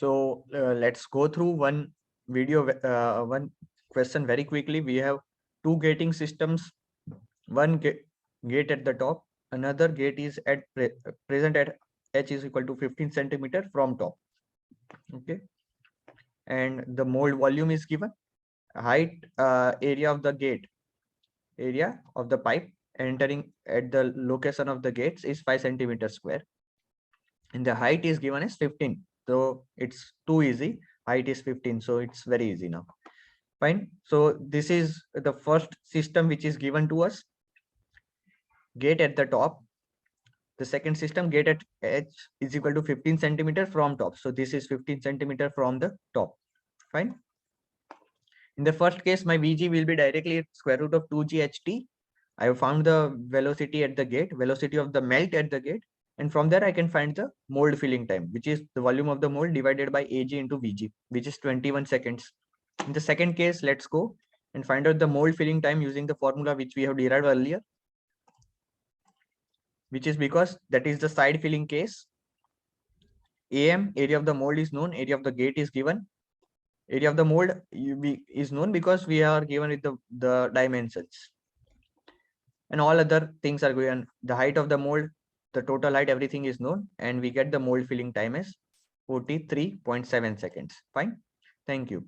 So let's go through one video, one question very quickly. We have two gating systems, one gate at the top, another gate is at present at h is equal to 15 centimeter from top. Okay, and the mold volume is given. Height, area of the gate, area of the pipe entering at the location of the gates is 5 centimeters square, and the height is given as 15. So it's too easy. Height is 15, so it's very easy now. Fine. So this is the first system which is given to us. Gate at the top. The second system, gate at h is equal to 15 centimeter from top. So this is 15 centimeter from the top. Fine. In the first case, my Vg will be directly at square root of 2ght. I have found the velocity at the gate, velocity of the melt at the gate. And from there, I can find the mold filling time, which is the volume of the mold divided by Ag into Vg, which is 21 seconds. In the second case, let's go and find out the mold filling time using the formula which we have derived earlier, which is because that is the side filling case. AM, area of the mold is known, area of the gate is given. Area of the mold is known because we are given with the dimensions. And all other things are given. The height of the mold, the total height, everything is known. And we get the mold filling time as 43.7 seconds. Fine. Thank you.